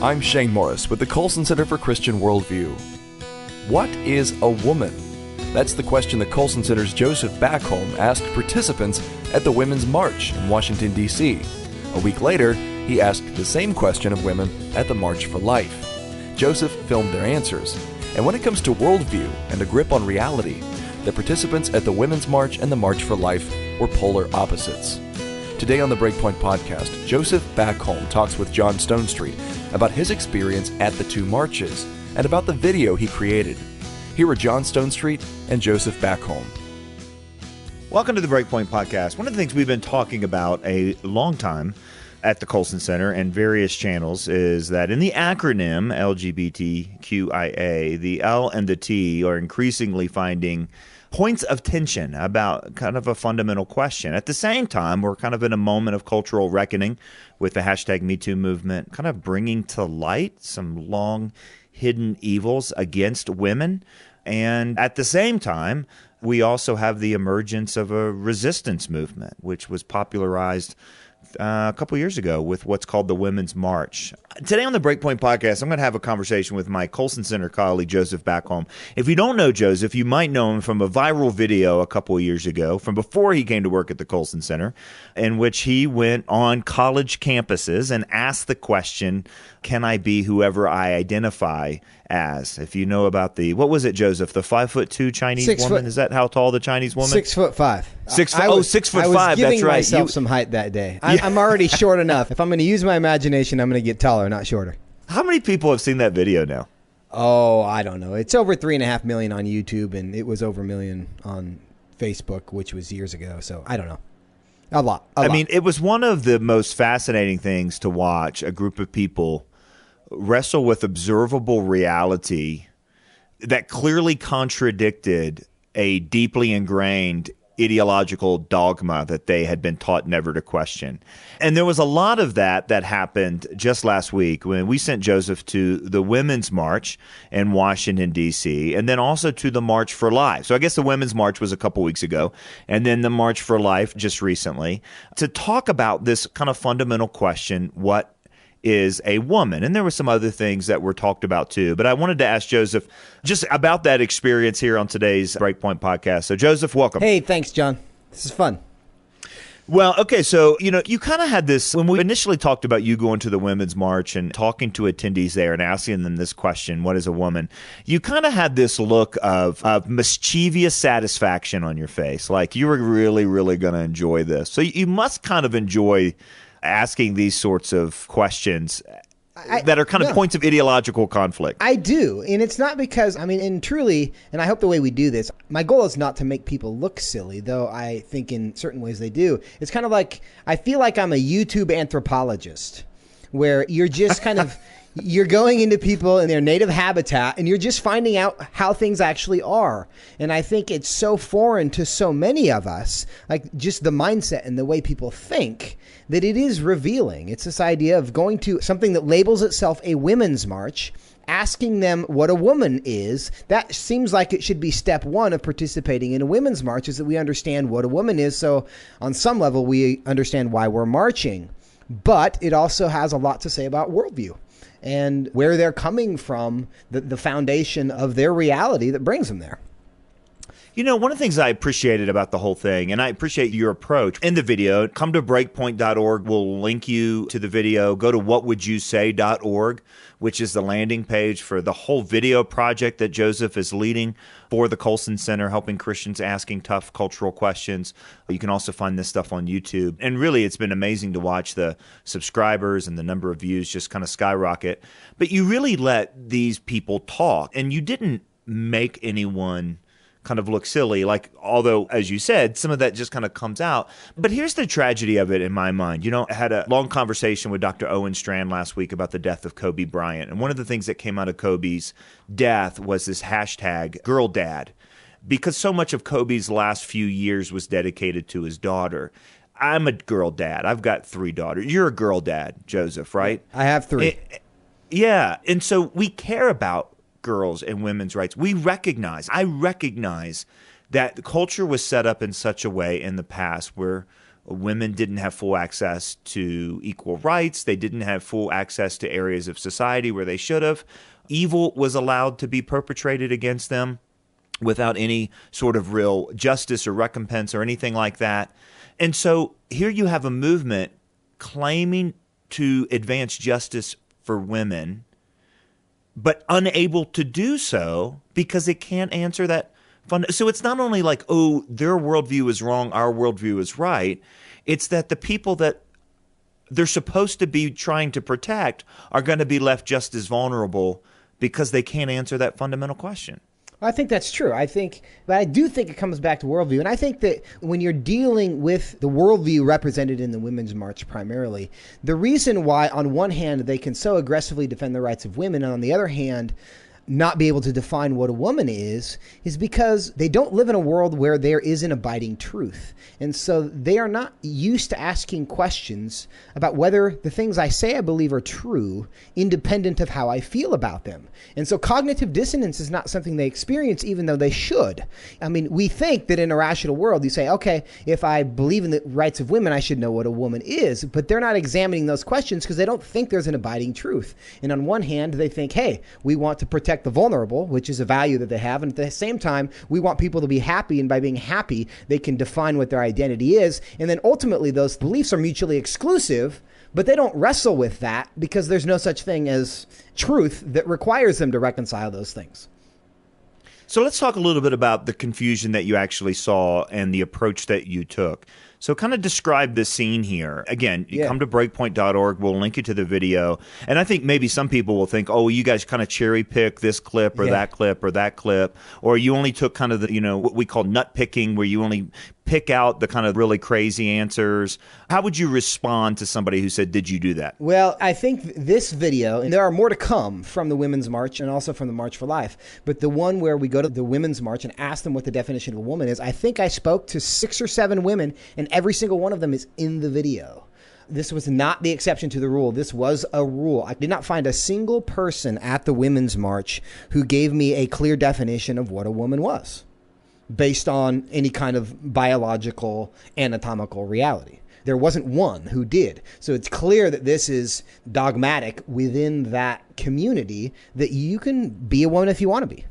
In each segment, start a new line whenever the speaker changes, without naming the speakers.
I'm Shane Morris with the Colson Center for Christian Worldview. What is a woman? That's the question the Colson Center's Joseph Backholm asked participants at the Women's March in Washington, D.C. A week later, he asked the same question of women at the March for Life. Joseph filmed their answers. And when it comes to worldview and a grip on reality, the participants at the Women's March and the March for Life were polar opposites. Today on the BreakPoint Podcast, Joseph Backholm talks with John Stonestreet about his experience at the two marches and about the video he created. Here are John Stonestreet and Joseph Backholm.
Welcome to the BreakPoint Podcast. One of the things we've been talking about a long time at the Colson Center and various channels is that in the acronym LGBTQIA, the L and the T are increasingly finding points of tension about kind of a fundamental question. At the same time, we're kind of in a moment of cultural reckoning with the hashtag #MeToo movement, kind of bringing to light some long hidden evils against women. And at the same time, we also have the emergence of a resistance movement, which was popularized a couple years ago with what's called the Women's March. Today on the BreakPoint Podcast, I'm going to have a conversation with my Colson Center colleague, Joseph Backholm. If you don't know Joseph, you might know him from a viral video a couple of years ago, from before he came to work at the Colson Center, in which he went on college campuses and asked the question, can I be whoever I identify as? If you know about what was it, Joseph, the 5'2" Chinese woman? Is that how tall the Chinese woman?
6'5".
6'5",
I was
that's right.
giving myself some height that day. I'm already short enough. If I'm going to use my imagination, I'm going to get taller, not shorter.
How many people have seen that video now?
Oh, I don't know. It's over 3.5 million on YouTube, and it was over 1 million on Facebook, which was years ago. So I don't know. A lot. I mean,
it was one of the most fascinating things to watch a group of people wrestle with observable reality that clearly contradicted a deeply ingrained ideological dogma that they had been taught never to question. And there was a lot of that happened just last week when we sent Joseph to the Women's March in Washington, D.C., and then also to the March for Life. So I guess the Women's March was a couple weeks ago, and then the March for Life just recently, to talk about this kind of fundamental question, what is a woman? And there were some other things that were talked about too. But I wanted to ask Joseph just about that experience here on today's BreakPoint Podcast. So Joseph, welcome.
Hey, thanks, John. This is fun.
Well, okay, so, you kind of had this, when we initially talked about you going to the Women's March and talking to attendees there and asking them this question, what is a woman? You kind of had this look of mischievous satisfaction on your face, like you were really, really going to enjoy this. So you must kind of enjoy asking these sorts of questions that are kind of points of ideological conflict.
I do. And it's not because, and truly, and I hope the way we do this, my goal is not to make people look silly, though I think in certain ways they do. It's kind of like, I feel like I'm a YouTube anthropologist, where you're just kind of, you're going into people in their native habitat and you're just finding out how things actually are. And I think it's so foreign to so many of us, like just the mindset and the way people think, that it is revealing. It's this idea of going to something that labels itself a women's march, asking them what a woman is. That seems like it should be step one of participating in a women's march, is that we understand what a woman is. So on some level, we understand why we're marching. But it also has a lot to say about worldview and where they're coming from, the foundation of their reality that brings them there.
One of the things I appreciated about the whole thing, and I appreciate your approach in the video, come to breakpoint.org. We'll link you to the video. Go to whatwouldyousay.org, which is the landing page for the whole video project that Joseph is leading for the Colson Center, helping Christians asking tough cultural questions. You can also find this stuff on YouTube. And really, it's been amazing to watch the subscribers and the number of views just kind of skyrocket. But you really let these people talk, and you didn't make anyone kind of look silly, although, as you said, some of that just kind of comes out. But here's the tragedy of it in my mind. I had a long conversation with Dr. Owen Strand last week about the death of Kobe Bryant. And one of the things that came out of Kobe's death was this hashtag girl dad, because so much of Kobe's last few years was dedicated to his daughter. I'm a girl dad. I've got 3 daughters. You're a girl dad, Joseph, right?
I have 3.
Yeah. And so we care about girls and women's rights. I recognize that the culture was set up in such a way in the past where Women didn't have full access to equal rights. They didn't have full access to areas of society where they should have. Evil was allowed to be perpetrated against them without any sort of real justice or recompense or anything like that. And so here you have a movement claiming to advance justice for women, but unable to do so because it can't answer that. So it's not only like, oh, their worldview is wrong, our worldview is right. It's that the people that they're supposed to be trying to protect are going to be left just as vulnerable because they can't answer that fundamental question.
I think that's true. But I do think it comes back to worldview. And I think that when you're dealing with the worldview represented in the Women's March primarily, the reason why on one hand they can so aggressively defend the rights of women and on the other hand not be able to define what a woman is because they don't live in a world where there is an abiding truth. And so they are not used to asking questions about whether the things I say I believe are true, independent of how I feel about them. And so cognitive dissonance is not something they experience, even though they should. I mean, we think that in a rational world, you say, okay, if I believe in the rights of women, I should know what a woman is. But they're not examining those questions because they don't think there's an abiding truth. And on one hand, they think, hey, we want to protect the vulnerable, which is a value that they have. And at the same time, we want people to be happy. And by being happy, they can define what their identity is. And then ultimately, those beliefs are mutually exclusive, but they don't wrestle with that because there's no such thing as truth that requires them to reconcile those things.
So let's talk a little bit about the confusion that you actually saw and the approach that you took. So kind of describe the scene here. Again, you come to breakpoint.org. We'll link you to the video. And I think maybe some people will think, oh, you guys kind of cherry pick this clip or that clip or that clip. Or you only took kind of the, what we call nut picking, where you only pick out the kind of really crazy answers. How would you respond to somebody who said, did you do that?
Well, I think this video, and there are more to come from the Women's March and also from the March for Life, but the one where we go to the Women's March and ask them what the definition of a woman is, I think I spoke to 6 or 7 women, and every single one of them is in the video. This was not the exception to the rule. This was a rule. I did not find a single person at the Women's March who gave me a clear definition of what a woman was, based on any kind of biological, anatomical reality. There wasn't one who did. So it's clear that this is dogmatic within that community, that you can be a woman if you want to be.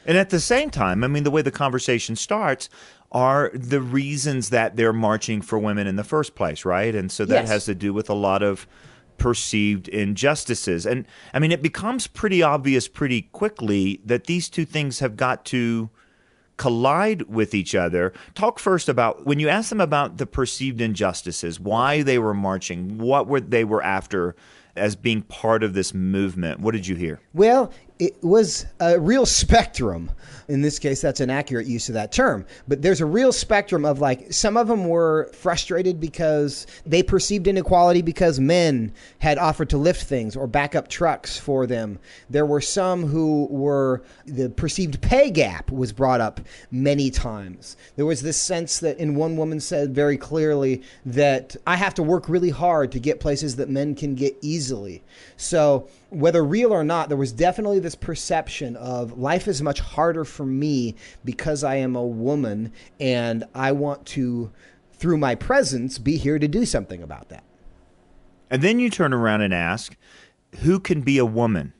And at the same time, I mean, the way the conversation starts are the reasons that they're marching for women in the first place, right? And so that has to do with a lot of perceived injustices. And I mean, it becomes pretty obvious pretty quickly that these two things have got to collide with each other. Talk first about, when you asked them about the perceived injustices, why they were marching, what they were after as being part of this movement, what did you hear?
Well, it was a real spectrum. In this case, that's an accurate use of that term. But there's a real spectrum of, like, some of them were frustrated because they perceived inequality because men had offered to lift things or back up trucks for them. There were some who were, the perceived pay gap was brought up many times. There was this sense that, and one woman said very clearly that I have to work really hard to get places that men can get easily. So whether real or not, there was definitely this perception of life is much harder for me because I am a woman, and I want to, through my presence, be here to do something about that.
And then you turn around and ask, who can be a woman?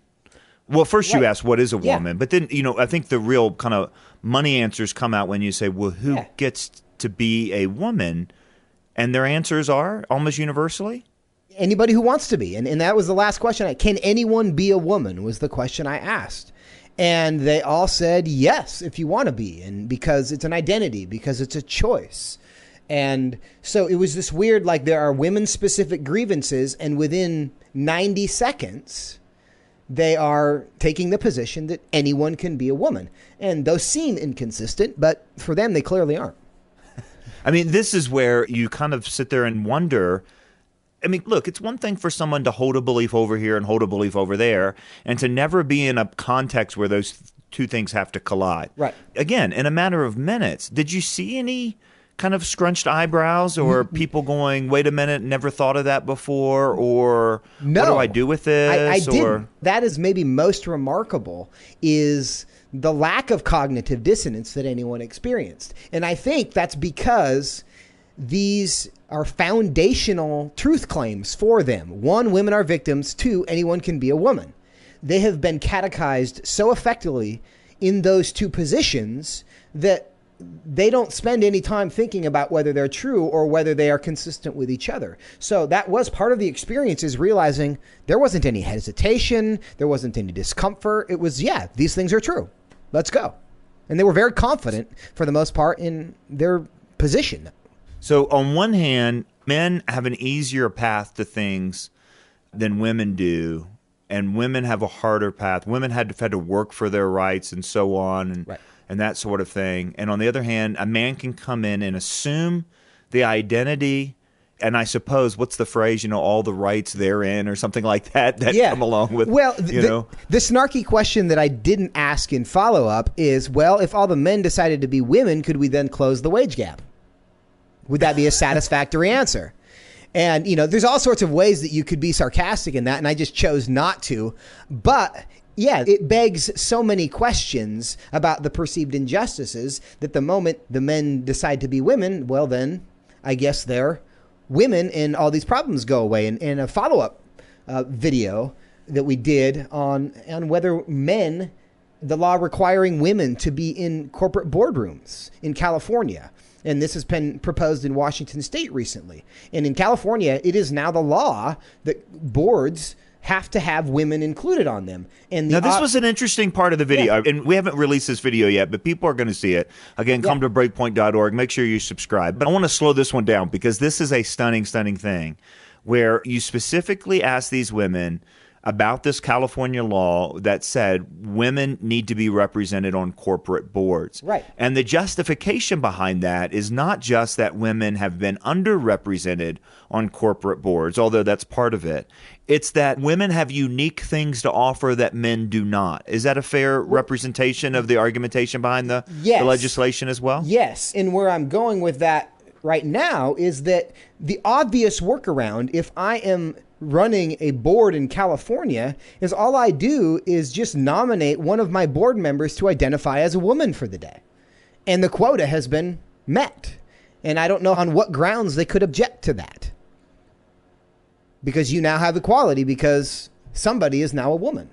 Well, first you ask, what is a woman? But then, I think the real kind of money answers come out when you say, well, who gets to be a woman? And their answers are almost universally,
anybody who wants to be. And that was the last question. Can anyone be a woman was the question I asked. And they all said, yes, if you want to be. And because it's an identity, because it's a choice. And so it was this weird, like, there are women-specific grievances, and within 90 seconds, they are taking the position that anyone can be a woman. And those seem inconsistent, but for them, they clearly aren't.
I mean, this is where you kind of sit there and wonder, I mean, look, it's one thing for someone to hold a belief over here and hold a belief over there, and to never be in a context where those two things have to collide.
Right.
Again, in a matter of minutes, did you see any kind of scrunched eyebrows or people going, wait a minute, never thought of that before, or
no,
what do I do with this?
I didn't. That is maybe most remarkable, is the lack of cognitive dissonance that anyone experienced. And I think that's because these are foundational truth claims for them. One, women are victims. Two, anyone can be a woman. They have been catechized so effectively in those two positions that they don't spend any time thinking about whether they're true or whether they are consistent with each other. So that was part of the experience, is realizing there wasn't any hesitation. There wasn't any discomfort. It was, yeah, these things are true. Let's go. And they were very confident for the most part in their position.
So on one hand, men have an easier path to things than women do. And women have a harder path. Women had to work for their rights and so on. And
right.
And that sort of thing. And on the other hand, a man can come in and assume the identity, and I suppose, what's the phrase, all the rights therein or something like that come along with,
the snarky question that I didn't ask in follow-up is, well, if all the men decided to be women, could we then close the wage gap? Would that be a satisfactory answer? And, there's all sorts of ways that you could be sarcastic in that, and I just chose not to. But yeah, it begs so many questions about the perceived injustices that the moment the men decide to be women, well, then I guess they're women and all these problems go away. And in a follow-up video that we did on whether men, the law requiring women to be in corporate boardrooms in California. And this has been proposed in Washington State recently. And in California, it is now the law that boards have to have women included on them. And
now, this was an interesting part of the video, and we haven't released this video yet, but people are going to see it. Again, come to BreakPoint.org. Make sure you subscribe. But I want to slow this one down because this is a stunning, stunning thing where you specifically ask these women about this California law that said women need to be represented on corporate boards.
Right.
And the justification behind that is not just that women have been underrepresented on corporate boards, although that's part of it. It's that women have unique things to offer that men do not. Is that a fair representation of the argumentation behind the legislation as well?
Yes. And where I'm going with that right now is that the obvious workaround, if I am running a board in California, is all I do is just nominate one of my board members to identify as a woman for the day. And the quota has been met. And I don't know on what grounds they could object to that. Because you now have equality because somebody is now a woman.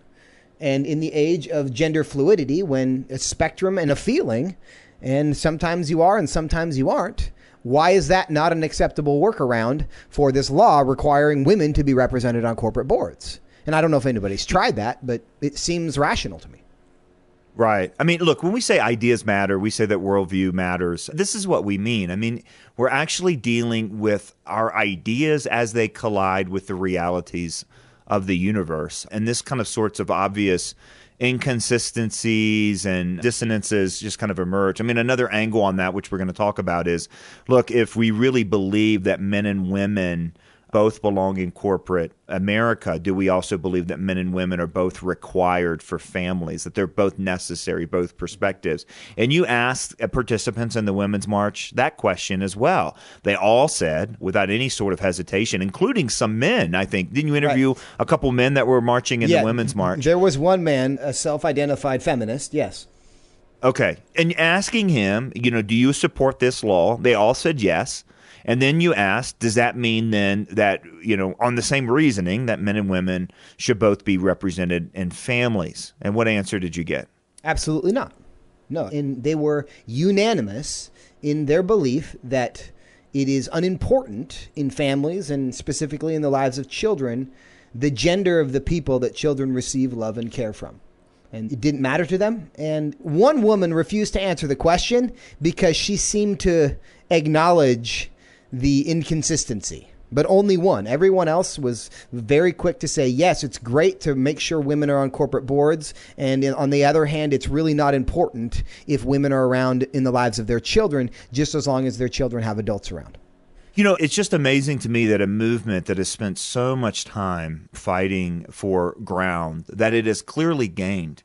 And in the age of gender fluidity, when a spectrum and a feeling, and sometimes you are and sometimes you aren't, why is that not an acceptable workaround for this law requiring women to be represented on corporate boards? And I don't know if anybody's tried that, but it seems rational to me.
Right. I mean, look, when we say ideas matter, we say that worldview matters. This is what we mean. I mean, we're actually dealing with our ideas as they collide with the realities of the universe. And this kind of sorts of obvious inconsistencies and dissonances just kind of emerge. I mean, another angle on that, which we're going to talk about, is, look, if we really believe that men and women both belong in corporate America, do we also believe that men and women are both required for families, that they're both necessary, both perspectives? And you asked participants in the Women's March that question as well. They all said, without any sort of hesitation, including some men, I think. Didn't you interview a couple men that were marching in the Women's March?
There was one man, a self-identified feminist, yes.
Okay. And asking him, do you support this law? They all said yes. And then you asked, does that mean then that, on the same reasoning, that men and women should both be represented in families? And what answer did you get?
Absolutely not. No. And they were unanimous in their belief that it is unimportant in families and specifically in the lives of children, the gender of the people that children receive love and care from. And it didn't matter to them. And one woman refused to answer the question because she seemed to acknowledge the inconsistency, but only one. Everyone else was very quick to say, yes, it's great to make sure women are on corporate boards. And on the other hand, it's really not important if women are around in the lives of their children, just as long as their children have adults around.
It's just amazing to me that a movement that has spent so much time fighting for ground, that it has clearly gained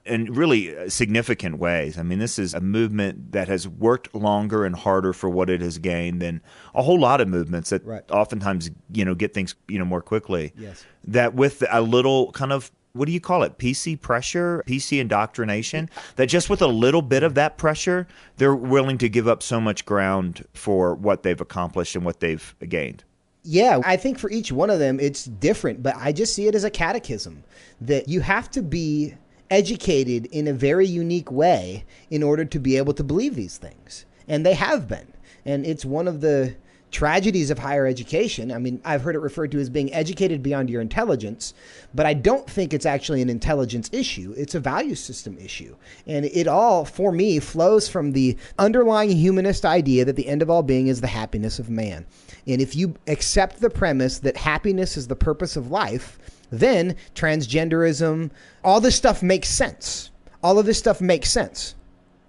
in really significant ways. I mean, this is a movement that has worked longer and harder for what it has gained than a whole lot of movements that oftentimes, get things, more quickly.
Yes.
That with a little kind of what do you call it? PC pressure, PC indoctrination, that just with a little bit of that pressure, they're willing to give up so much ground for what they've accomplished and what they've gained.
Yeah, I think for each one of them, it's different, but I just see it as a catechism that you have to be educated in a very unique way in order to be able to believe these things. And they have been. And it's one of the tragedies of higher education. I mean, I've heard it referred to as being educated beyond your intelligence, but I don't think it's actually an intelligence issue. It's a value system issue. And it all, for me, flows from the underlying humanist idea that the end of all being is the happiness of man. And if you accept the premise that happiness is the purpose of life, then transgenderism, all this stuff makes sense. All of this stuff makes sense.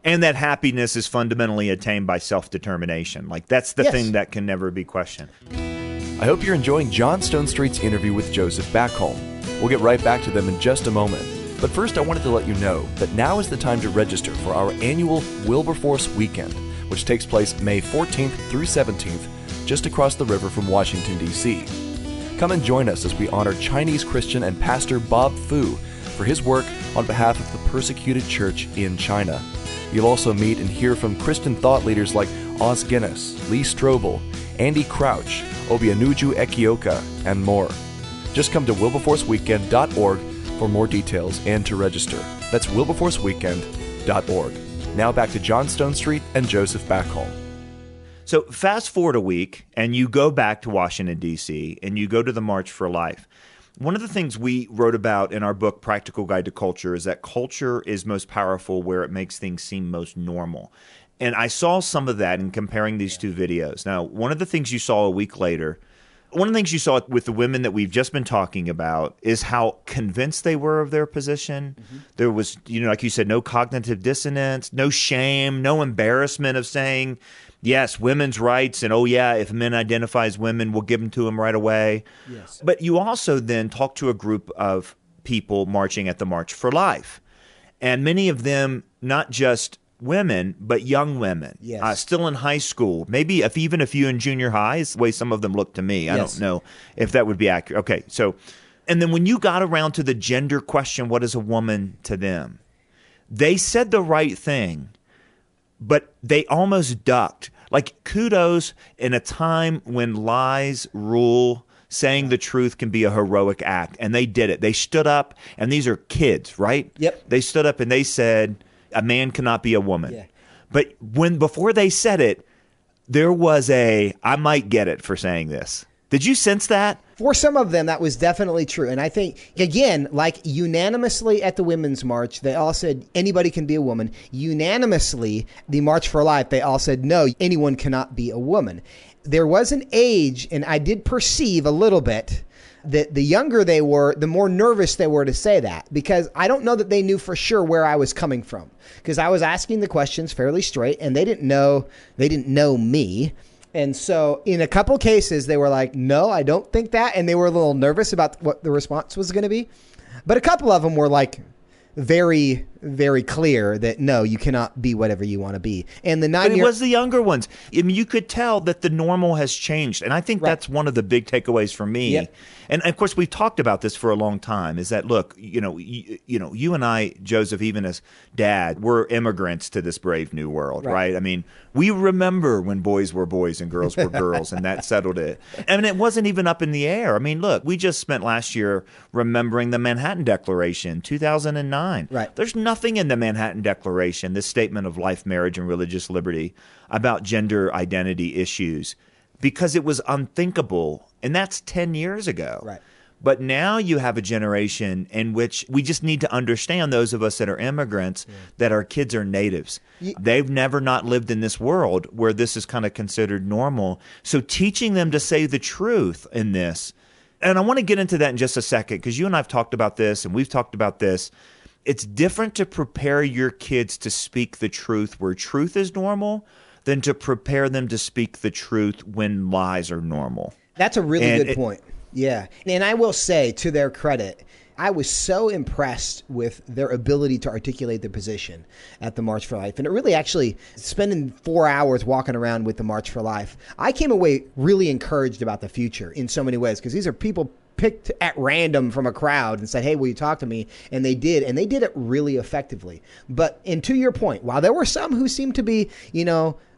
And that happiness is fundamentally attained by self-determination. Like, that's the thing that can never be questioned.
I hope you're enjoying John Stonestreet's interview with Joseph Backholm. We'll get right back to them in just a moment. But first, I wanted to let you know that now is the time to register for our annual Wilberforce Weekend, which takes place May 14th through 17th, just across the river from Washington, D.C. Come and join us as we honor Chinese Christian and pastor Bob Fu for his work on behalf of the persecuted church in China. You'll also meet and hear from Christian thought leaders like Os Guinness, Lee Strobel, Andy Crouch, Obianuju Ekioka, and more. Just come to wilberforceweekend.org for more details and to register. That's wilberforceweekend.org. Now back to John Stonestreet and Joseph Backholm.
So fast forward a week, and you go back to Washington, D.C., and you go to the March for Life. One of the things we wrote about in our book, Practical Guide to Culture, is that culture is most powerful where it makes things seem most normal. And I saw some of that in comparing these two videos. Now, one of the things you saw a week later, one of the things you saw with the women that we've just been talking about is how convinced they were of their position. Mm-hmm. There was, like you said, no cognitive dissonance, no shame, no embarrassment of saying, yes, women's rights, and if a man identifies women, we'll give them to him right away. Yes. But you also then talk to a group of people marching at the March for Life. And many of them, not just women, but young women, still in high school, maybe even a few in junior high, is the way some of them look to me. I don't know if that would be accurate. Okay, so, and then when you got around to the gender question, what is a woman to them? They said the right thing, but they almost ducked. Like, kudos in a time when lies rule, saying the truth can be a heroic act. And they did it. They stood up, and these are kids, right?
Yep.
They stood up and they said, a man cannot be a woman.
Yeah.
But before they said it, there was I might get it for saying this. Did you sense that?
For some of them, that was definitely true. And I think, again, like unanimously at the Women's March, they all said anybody can be a woman. Unanimously, the March for Life, they all said, no, anyone cannot be a woman. There was an age, and I did perceive a little bit that the younger they were, the more nervous they were to say that, because I don't know that they knew for sure where I was coming from, because I was asking the questions fairly straight, and they didn't know me. And so in a couple cases, they were like, no, I don't think that. And they were a little nervous about what the response was going to be. But a couple of them were like very, very clear that, no, you cannot be whatever you want to be. And
But it was the younger ones. I mean, you could tell that the normal has changed. And I think that's one of the big takeaways for me.
Yep.
And of course, we've talked about this for a long time, is that, look, you and I, Joseph, even as dad, we're immigrants to this brave new world, right? I mean, we remember when boys were boys and girls were girls, and that settled it. I mean, it wasn't even up in the air. I mean, look, we just spent last year remembering the Manhattan Declaration, 2009.
Right.
There's nothing in the Manhattan Declaration, this statement of life, marriage, and religious liberty, about gender identity issues, because it was unthinkable. And that's 10 years ago.
Right.
But now you have a generation in which we just need to understand, those of us that are immigrants, that our kids are natives. They've never not lived in this world where this is kind of considered normal. So teaching them to say the truth in this, and I want to get into that in just a second, because you and I have talked about this, and we've talked about this. It's different to prepare your kids to speak the truth where truth is normal than to prepare them to speak the truth when lies are normal.
That's a really good point. Yeah. And I will say, to their credit, I was so impressed with their ability to articulate their position at the March for Life. And it really, actually, spending 4 hours walking around with the March for Life, I came away really encouraged about the future in so many ways, because these are people picked at random from a crowd and said, hey, will you talk to me? And they did it really effectively. And to your point, while there were some who seemed to be,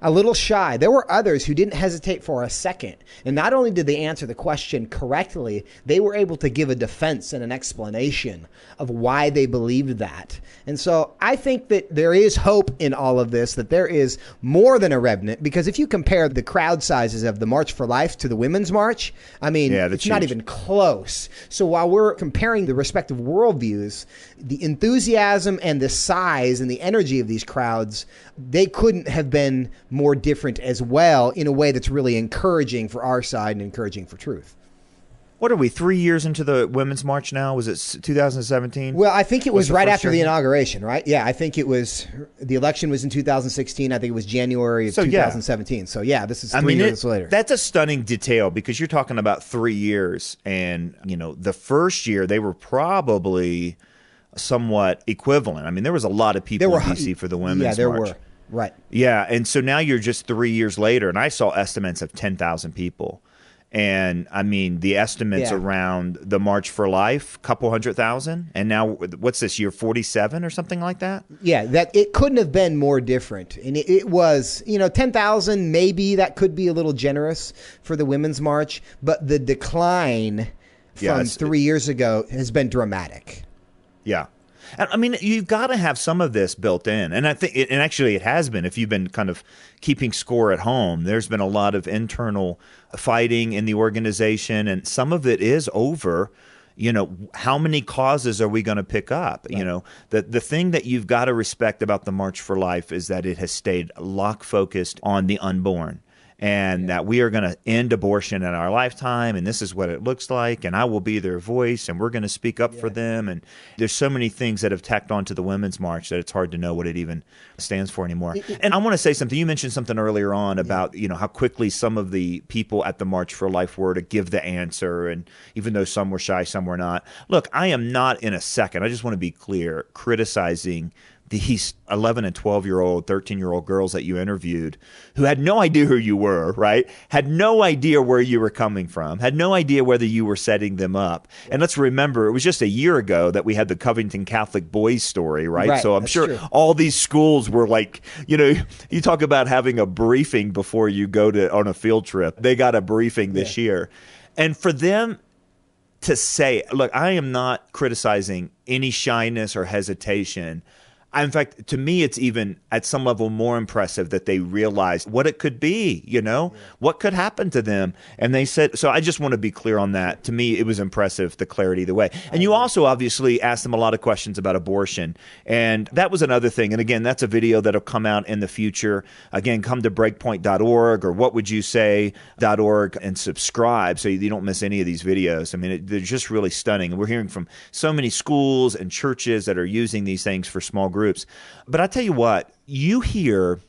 a little shy, there were others who didn't hesitate for a second. And not only did they answer the question correctly, they were able to give a defense and an explanation of why they believed that. And so I think that there is hope in all of this, that there is more than a remnant, because if you compare the crowd sizes of the March for Life to the Women's March, it's not even close. So while we're comparing the respective worldviews, the enthusiasm and the size and the energy of these crowds, they couldn't have been more different as well, in a way that's really encouraging for our side and encouraging for truth.
What are we, 3 years into the Women's March now? Was it 2017?
Well, I think it was right after the inauguration, right? Yeah, I think it was, the election was in 2016. I think it was January of 2017. Yeah. So yeah, this is 3 years later.
That's a stunning detail, because you're talking about 3 years. And, the first year they were probably somewhat equivalent. I mean, there was a lot of people in D.C. for the Women's March.
Yeah, there were. Right.
Yeah, and so now you're just 3 years later, and I saw estimates of 10,000 people. And I mean, the estimates around the March for Life, couple 100,000, and now what's this year, 47 or something like that?
Yeah, that it couldn't have been more different. And it was, 10,000, maybe that could be a little generous for the Women's March, but the decline from 3 years ago has been dramatic.
Yeah. I mean, you've got to have some of this built in. And I think, and actually it has been, if you've been kind of keeping score at home, there's been a lot of internal fighting in the organization. And some of it is over, how many causes are we going to pick up? Right. The thing that you've got to respect about the March for Life is that it has stayed lock focused on the unborn. And that we are going to end abortion in our lifetime, and this is what it looks like, and I will be their voice, and we're going to speak up for them. And there's so many things that have tacked on to the Women's March that it's hard to know what it even stands for anymore. And I want to say something. You mentioned something earlier on about how quickly some of the people at the March for Life were to give the answer, and even though some were shy, some were not. Look, I am not in a second, I just want to be clear, criticizing these 11 and 12-year-old, 13-year-old girls that you interviewed who had no idea who you were, right? Had no idea where you were coming from, had no idea whether you were setting them up. And let's remember, it was just a year ago that we had the Covington Catholic boys story, right? So I'm sure all these schools were like, you talk about having a briefing before you go on a field trip. They got a briefing this year. And for them to say, look, I am not criticizing any shyness or hesitation. In fact, to me, it's even at some level more impressive that they realized what it could be, what could happen to them. And they said, so I just want to be clear on that. To me, it was impressive, the clarity of the way. And you also obviously asked them a lot of questions about abortion. And that was another thing. And again, that's a video that'll come out in the future. Again, come to breakpoint.org or whatwouldyousay.org and subscribe so you don't miss any of these videos. I mean, they're just really stunning. And we're hearing from so many schools and churches that are using these things for small groups. But I tell you what, you hear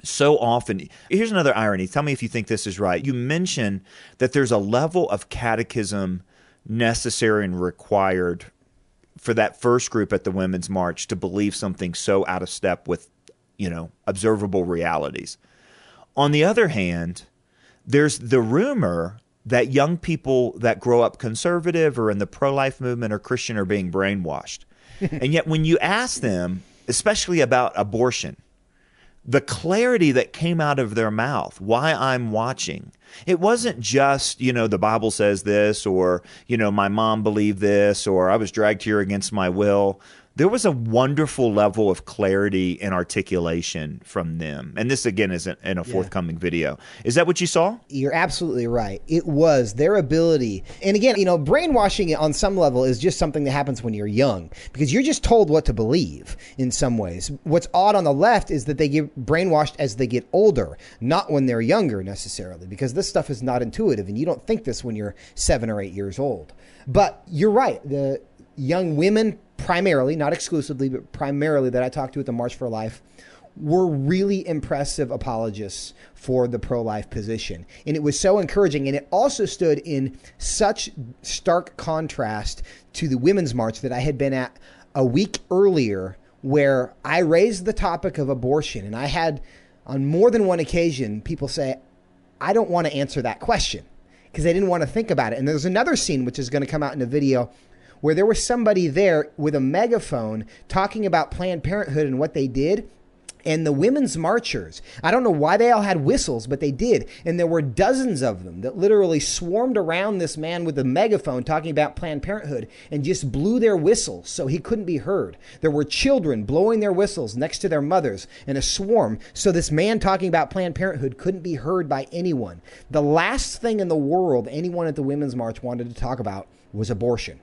so often, here's another irony. Tell me if you think this is right. You mention that there's a level of catechism necessary and required for that first group at the Women's March to believe something so out of step with, observable realities. On the other hand, there's the rumor that young people that grow up conservative or in the pro-life movement or Christian are being brainwashed. And yet when you ask them, especially about abortion, the clarity that came out of their mouth, why I'm watching, it wasn't just, the Bible says this, or, my mom believed this, or I was dragged here against my will. There was a wonderful level of clarity and articulation from them. And this, again, is in a forthcoming video. Is that what you saw?
You're absolutely right. It was their ability. And again, brainwashing on some level is just something that happens when you're young because you're just told what to believe in some ways. What's odd on the left is that they get brainwashed as they get older, not when they're younger necessarily, because this stuff is not intuitive and you don't think this when you're 7 or 8 years old. But you're right. The young women primarily, not exclusively, but primarily that I talked to at the March for Life were really impressive apologists for the pro-life position. And it was so encouraging. And it also stood in such stark contrast to the Women's March that I had been at a week earlier where I raised the topic of abortion. And I had, on more than one occasion, people say, I don't want to answer that question. because they didn't want to think about it. And there's another scene, which is going to come out in the video, where there was somebody there with a megaphone talking about Planned Parenthood and what they did. And the women's marchers, I don't know why they all had whistles, but they did. And there were dozens of them that literally swarmed around this man with a megaphone talking about Planned Parenthood and just blew their whistles so he couldn't be heard. There were children blowing their whistles next to their mothers in a swarm so this man talking about Planned Parenthood couldn't be heard by anyone. The last thing in the world anyone at the Women's March wanted to talk about was abortion.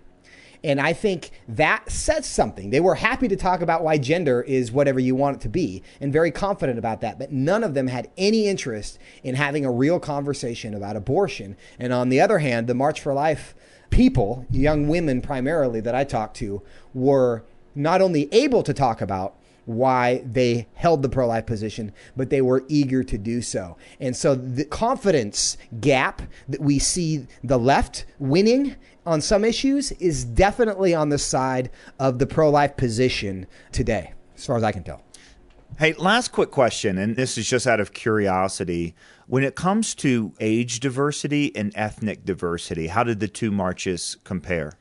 And I think that says something. They were happy to talk about why gender is whatever you want it to be and very confident about that. But none of them had any interest in having a real conversation about abortion. And on the other hand, the March for Life people, young women primarily that I talked to, were not only able to talk about why they held the pro-life position, but they were eager to do so. And so the confidence gap that we see the left winning on some issues is definitely on the side of the pro-life position today, as far as I can tell.
Hey, last quick question, and this is just out of curiosity. When it comes to age diversity and ethnic diversity, how did the two marches compare?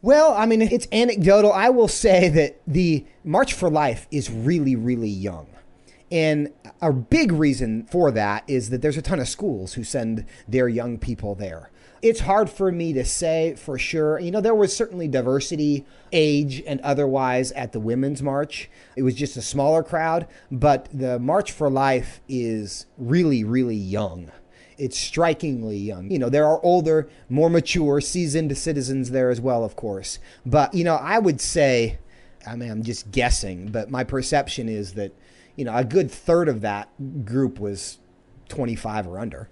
Well, I mean, it's anecdotal. I will say that the March for Life is really, really young. And a big reason for that is that there's a ton of schools who send their young people there. It's hard for me to say for sure. You know, there was certainly diversity, age and otherwise at the Women's March. It was just a smaller crowd, but the March for Life is really, really young. It's strikingly young. You know, there are older, more mature, seasoned citizens there as well, of course. But, you know, I would say, I mean, I'm just guessing, but my perception is that, you know, a good third of that group was 25 or under.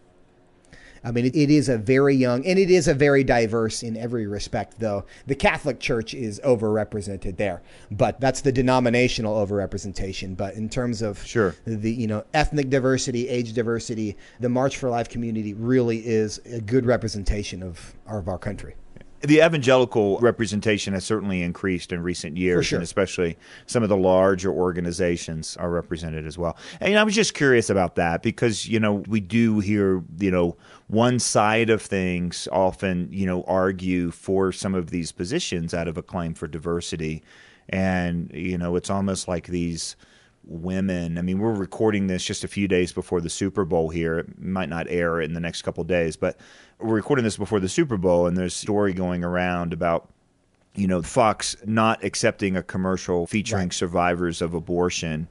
I mean, it is a very young, and it is a very diverse in every respect, though. The Catholic Church is overrepresented there, but that's the denominational overrepresentation. But in terms of the, you know, ethnic diversity, age diversity, the March for Life community really is a good representation of our country.
The evangelical representation has certainly increased in recent years,
sure.
And especially some of the larger organizations are represented as well. And I was just curious about that because, you know, we do hear, you know, one side of things often, you know, argue for some of these positions out of a claim for diversity. And, you know, it's almost like these women. I mean, we're recording this just a few days before the Super Bowl here. It might not air in the next couple of days, but we're recording this before the Super Bowl, and there's a story going around about, you know, Fox not accepting a commercial featuring survivors of abortion,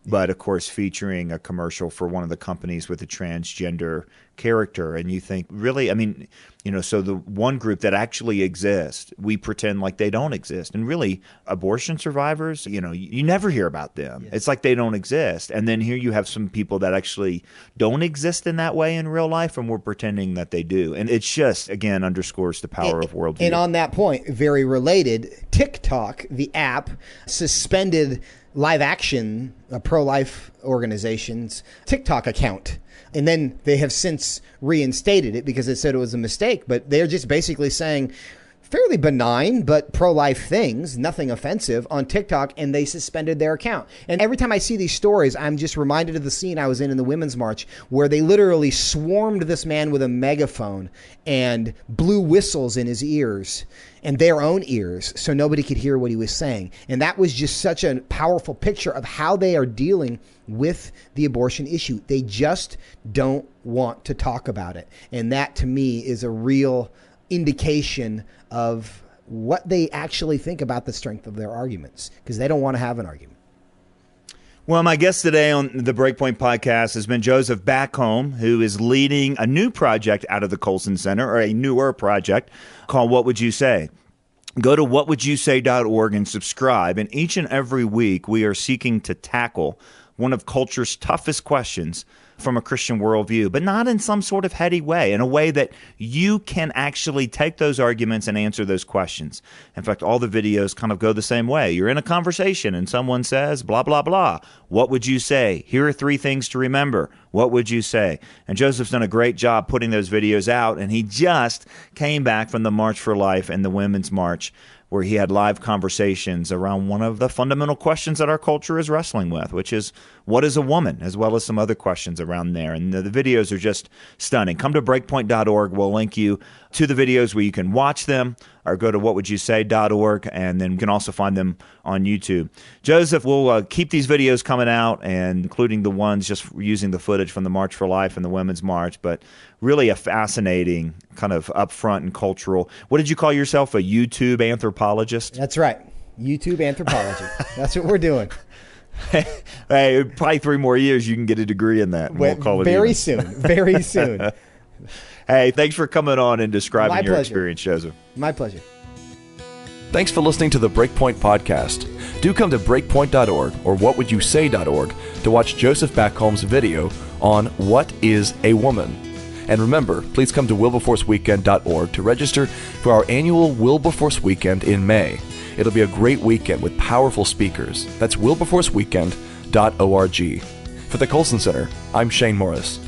but of course featuring a commercial for one of the companies with a transgender character. And you think, really? I mean, you know, so the one group that actually exists, we pretend like they don't exist. And really, abortion survivors, you know, you never hear about them. Yes. It's like they don't exist. And then here you have some people that actually don't exist in that way in real life, and we're pretending that they do. And it's just, again, underscores the power of worldview.
And on that point, very related, TikTok, the app, suspended live action pro-life organization's TikTok account. And then they have since reinstated it because they said it was a mistake. But they're just basically saying fairly benign but pro-life things, nothing offensive, on TikTok, and they suspended their account. And every time I see these stories, I'm just reminded of the scene I was in the Women's March where they literally swarmed this man with a megaphone and blew whistles in his ears and their own ears so nobody could hear what he was saying. And that was just such a powerful picture of how they are dealing with the abortion issue. They just don't want to talk about it. And that, to me, is a real indication of what they actually think about the strength of their arguments, because they don't want to have an argument.
Well, my guest today on the BreakPoint Podcast has been Joseph Backholm, who is leading a new project out of the Colson Center, or a newer project called What Would You Say? Go to whatwouldyousay.org and subscribe. And each and every week, we are seeking to tackle one of culture's toughest questions from a Christian worldview, but not in some sort of heady way, in a way that you can actually take those arguments and answer those questions. In fact, all the videos kind of go the same way. You're in a conversation and someone says, blah, blah, blah. What would you say? Here are 3 things to remember. What would you say? And Joseph's done a great job putting those videos out, and he just came back from the March for Life and the Women's March. where he had live conversations around one of the fundamental questions that our culture is wrestling with, which is, what is a woman, as well as some other questions around there. And the videos are just stunning. Come to breakpoint.org. We'll link you to the videos where you can watch them, or go to whatwouldyousay.org, and then you can also find them on YouTube. Joseph, we'll keep these videos coming out, and including the ones just using the footage from the March for Life and the Women's March, but really a fascinating kind of upfront and cultural. What did you call yourself, a YouTube anthropologist?
That's right. YouTube anthropology. That's what we're doing.
Hey, probably 3 more years you can get a degree in that. And we'll call it
very
even.
soon. Very soon.
Hey, thanks for coming on and describing your
pleasure.
experience, Joseph.
My pleasure.
Thanks for listening to the BreakPoint Podcast. Do come to breakpoint.org or whatwouldyousay.org to watch Joseph Backholm's video on What is a Woman? And remember, please come to wilberforceweekend.org to register for our annual Wilberforce Weekend in May. It'll be a great weekend with powerful speakers. That's wilberforceweekend.org. For the Colson Center, I'm Shane Morris.